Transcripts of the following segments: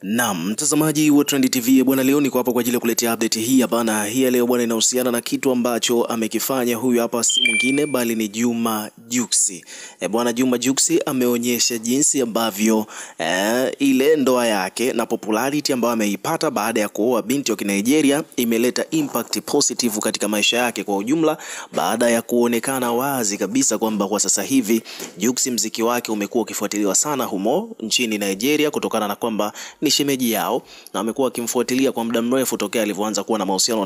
Naam, mtazamaji wa Trend TV bwana, leo niko hapa kwa ajili ya kuletea update hii hapa, na hii leo bwana inahusiana na kitu ambacho amekifanya huyu hapa, si mwingine bali ni Juma Jux. Bwana Juma Jux ameonyesha jinsi ambavyo ile ndoa yake na popularity ambayo ameipata baada ya kuoa binti wa Nigeria imeleta impact positive katika maisha yake kwa ujumla, baada ya kuonekana wazi kabisa kwamba kwa sasa hivi Jux mziki wake umekuwa ukifuatiliwa sana humo nchini Nigeria, kutokana na kwamba ni shemeji yao na amekuwa akimfuatilia kwa muda mrefu tokea alivyoanza kuwa na mahusiano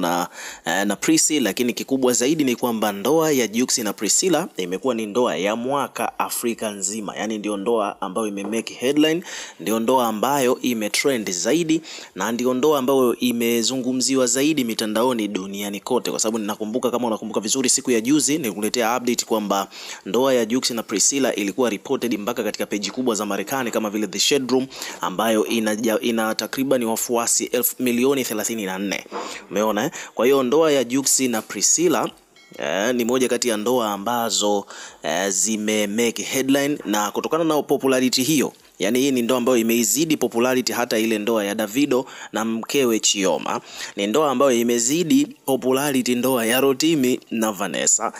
na Priscilla. Lakini kikubwa zaidi ni kwamba ndoa ya Jux na Priscilla imekuwa ni ndoa ya mwaka Afrika nzima, yani ndio ndoa ambayo imemake headline, ndio ndoa ambayo imetrend zaidi, na ndio ndoa ambayo imezungumziwa zaidi mitandaoni duniani kote, kwa sababu ninakumbuka, kama unakumbuka vizuri, siku ya juzi nilikuletea update kwamba ndoa ya Jux na Priscilla ilikuwa reported mpaka katika peji kubwa za Marekani kama vile The Shade Room, ambayo ina takriban wafuasi milioni 34. Umeona Kwa hiyo ndoa ya Jux na Priscilla ni moja kati ya ndoa ambazo zime make headline, na kutokana na popularity hiyo, yani hii ni ndoa ambayo imeizidi popularity hata ile ndoa ya Davido na mkewe Chioma. Ni ndoa ambayo imezidi popularity ndoa ya Rotimi na Vanessa.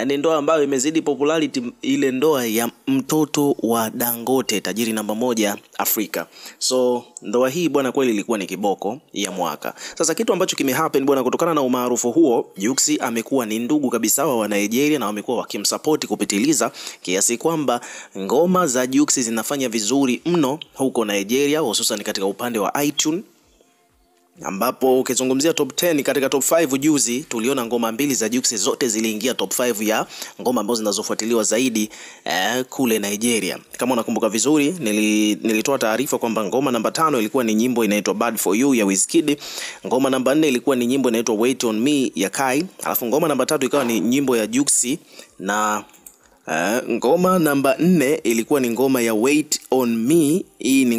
Ni ndoa ambayo imezidi popularity ile ndoa ya mtoto wa Dangote, tajiri namba 1 Afrika. So ndoa hii bwana kweli ilikuwa ni kiboko ya mwaka. Sasa kitu ambacho kimehappen bwana, kutokana na umaarufu huo, Jux amekuwa ni ndugu kabisa wa Nigeria na wamekuwa wakimsupport kupitiliza, kiasi kwamba ngoma za Jux zinafanya vizuri mno huko Nigeria, hususan katika upande wa iTunes, ambapo ukizungumzia top 10 katika top 5 juzi tuliona ngoma mbili za Jux zote ziliingia top 5 ya ngoma ambazo zinazofuatiliwa zaidi kule Nigeria. Kama unakumbuka vizuri, nilitoa taarifa kwamba ngoma namba 5 ilikuwa ni nyimbo inaitwa Bad For You ya Wizkid, ngoma namba 4 ilikuwa ni nyimbo inaitwa Wait On Me ya Kai, alafu ngoma namba 3 ikawa ni nyimbo ya Jux, na ngoma namba 4 ilikuwa ni ngoma ya Wait On Me. Hii ni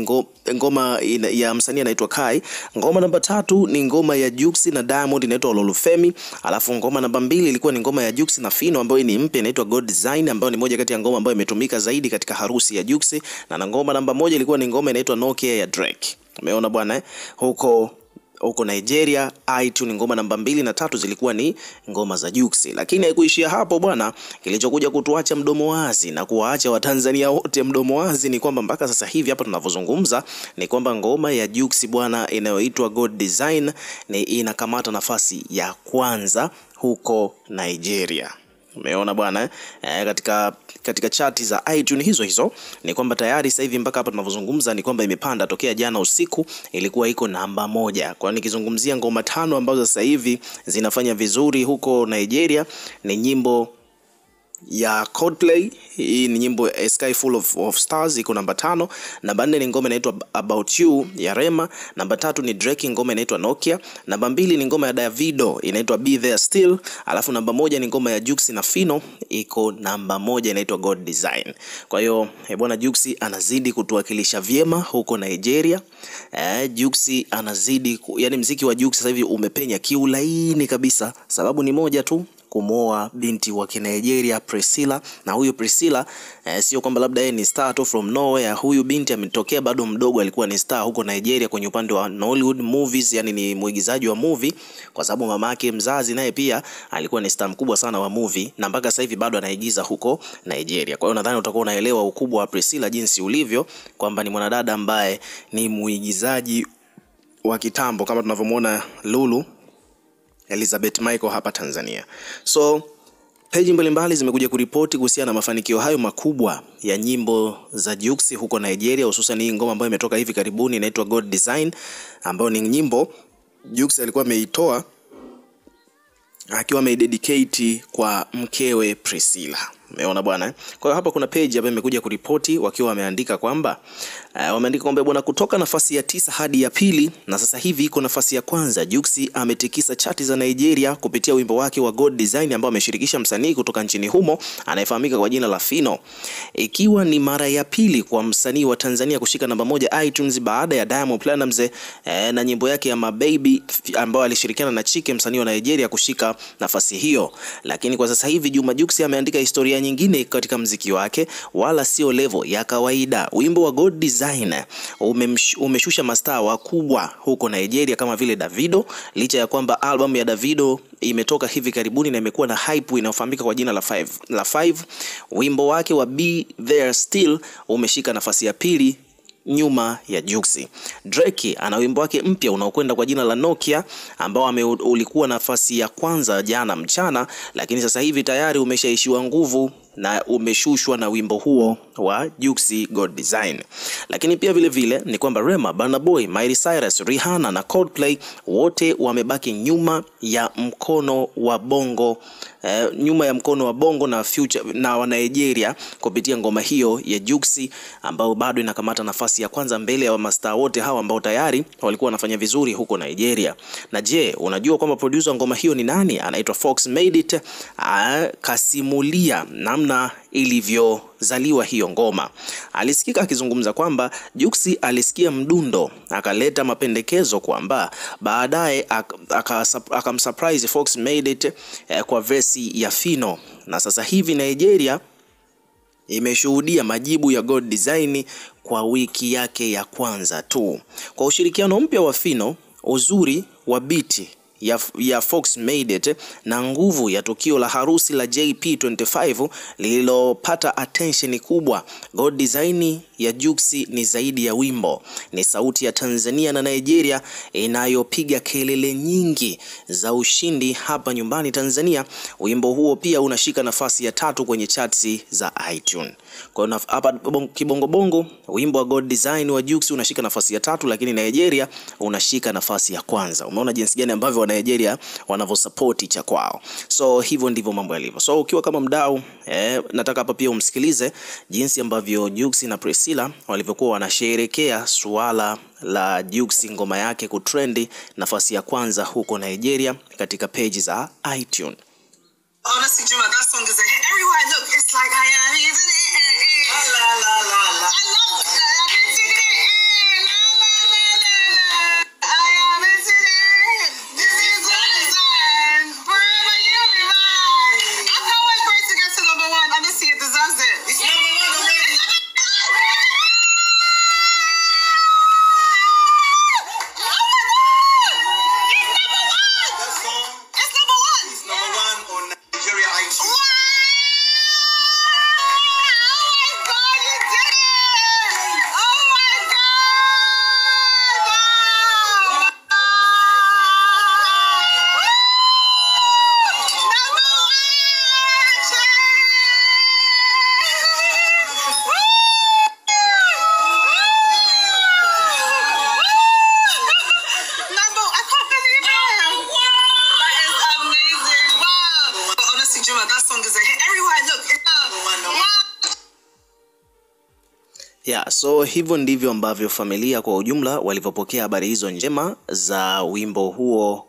ngoma ya msanii anaitwa Kai. Ngoma namba 3 ni ngoma ya Jux na Diamond inaitwa Ololufemi. Alafu ngoma namba 2 ilikuwa ni ngoma ya Jux na Fino ambayo ni mpya inaitwa God Design, ambayo ni moja kati ya ngoma ambayo imetumika zaidi katika harusi ya Jux, na ngoma namba 1 ilikuwa ni ngoma inaitwa Nokia ya Drake. Umeona bwana huko Nigeria iTunes ngoma namba 2 na 3 zilikuwa ni ngoma za Jux. Lakini haikuishia hapo bwana, kilichokuja kutuacha mdomo wazi na kuwaacha Watanzania wote mdomo wazi ni kwamba mpaka sasa hivi hapa tunavyozungumza ni kwamba ngoma ya Jux bwana inayoitwa God Design ni inakamata nafasi ya kwanza huko Nigeria. Umeona bwana katika chati za iTunes hizo ni kwamba tayari sasa hivi mpaka hapa tunavyozungumza ni kwamba imepanda tokea jana usiku, ilikuwa iko namba 1. Kwa nikizungumzia ngoma 5 ambazo sasa hivi zinafanya vizuri huko Nigeria, ni nyimbo ya Coldplay, hii ni nyimbo A Sky Full of Stars iko namba 5. Namba 4 ni ngoma inaitwa About You ya Rema. Namba 3 ni Drake, ngoma inaitwa Nokia. Namba 2 ni ngoma ya Davido inaitwa Be There Still. Alafu namba 1 ni ngoma ya Jux na Fino iko namba 1 inaitwa God Design. Kwa hiyo bwana Jux anazidi kutuwakilisha vyema huko Nigeria. Jux anazidi yani mziki wa Jux sasa hivi umepenya kiulaini kabisa. Sababu ni moja tu, kumoa binti wa Nigeria Priscilla. Na huyu Priscilla sio kwamba labda yeye ni star tu from nowhere. Huyu binti ametokea bado mdogo, alikuwa ni star huko Nigeria kwenye upande wa Hollywood movies, yani ni muigizaji wa movie, kwa sababu mama yake mzazi naye pia alikuwa ni star mkubwa sana wa movie, na mpaka sasa hivi bado anaigiza huko Nigeria. Kwa hiyo nadhani utakuwa unaelewa ukubwa wa Priscilla jinsi ulivyo, kwamba ni mwanadada ambaye ni muigizaji wa kitambo kama tunavyomuona Lulu Elizabeth Michael hapa Tanzania. So peji mbalimbali zimekuja kuripoti kuhusiana na mafanikio hayo makubwa ya nyimbo za Jux huko Nigeria, hususan hii ngoma ambayo imetoka hivi karibuni inaitwa God Design, ambayo ni nyimbo Jux alikuwa ameitoa akiwa ameidedicate kwa mkewe Priscilla. Umeona bwana Kwa hiyo hapa kuna page hapa imekuja kuripoti wakiwa wameandika kwamba bwana, kutoka nafasi ya 9 hadi ya pili na sasa hivi iko nafasi ya kwanza, Jux ametikisa chati za Nigeria kupitia wimbo wake wa God Design ambao ameshirikisha msanii kutoka nchini humo anayefahamika kwa jina la Fino, ikiwa ni mara ya pili kwa msanii wa Tanzania kushika namba 1 iTunes baada ya Diamond Platnumz na nyimbo yake ya My Baby ambao alishirikiana na Chike, msanii wa Nigeria, kushika nafasi hiyo. Lakini kwa sasa hivi Juma Jux ameandika historia nyingine katika mziki wake, wala sio level ya kawaida. Wimbo wa God Design umeshusha mastaa wakubwa huko Nigeria kama vile Davido, licha ya kwamba album ya Davido imetoka hivi karibuni na imekuwa na hype inayofahamika kwa jina la 5. Wimbo wake wa Be There Still umeshika nafasi ya pili nyuma ya Juksi. Drake ana wimbo wake mpya unaokwenda kwa jina la Nokia ambao ulikuwa nafasi ya kwanza jana mchana, lakini sasa hivi tayari umeshaishiwa nguvu na umeshushwa na wimbo huo wa Juksi God Design. Lakini pia vile vile ni kwamba Rema, Burna Boy, Miley Cyrus, Rihanna na Coldplay wote wamebaki nyuma ya mkono wa bongo na Future na wa Nigeria kupitia ngoma hiyo ya Juksi ambao bado inakamata nafasi ya kwanza mbele ya mastaa wote hawa ambao tayari walikuwa wanafanya vizuri huko Nigeria. Na je, unajua kwamba producer wa ngoma hiyo ni nani? Anaitwa Fox Made It. Kasimulia namna ilivyozaliwa hiyo ngoma. Alisikika akizungumza kwamba Juksi alisikia mdundo akaleta mapendekezo kwamba baadaye akamsurprise Fox Made It kwa versi ya Fino, na sasa hivi Nigeria imeshuhudia majibu ya God Design kwa wiki yake ya kwanza tu. Kwa ushirikiano mpya wa Fino, uzuri wa biti ya Fox Made It na nguvu ya tukio la harusi la JP25 lililopata attention kubwa, God Design ya Juksi ni zaidi ya wimbo. Ni sauti ya Tanzania na Nigeria inayopiga kelele nyingi za ushindi hapa nyumbani Tanzania. Wimbo huo pia unashika nafasi ya 3 kwenye charts za iTunes. Kwa hiyo hapa kibongo bongo wimbo wa God Design wa Juksi unashika nafasi ya 3, lakini Nigeria unashika nafasi ya kwanza. Umeona jinsi gani ambavyo wa Nigeria wanavyosupport cha kwao. So hivyo ndivyo mambo yalivyo. So ukiwa kama mdau, nataka hapa pia umsikilize jinsi ambavyo Juksi na Priscilla walivyokuwa wanasherehekea suala la Juksi ngoma yake kutrendi nafasi ya kwanza huko Nigeria katika page za iTunes. Honestly, Juma, that song is a hit. Everywhere I look, it's like I am, isn't it? La la la la. I love it. I am into it. La la la la. I am into it. This is God Design. Forever you'll be mine. I can't wait for it to get to number 1. Honestly, it deserves it. It's number 1 already. So hivyo ndivyo ambavyo familia kwa ujumla walivyopokea habari hizo njema za wimbo huo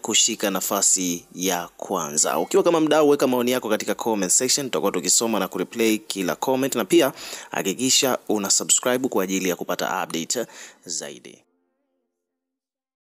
kushika nafasi ya kwanza. Ukiwa kama mdau, weka maoni yako katika comment section, tutakuwa tukisoma na kureplay kila comment, na pia hakikisha una subscribe kwa ajili ya kupata update zaidi.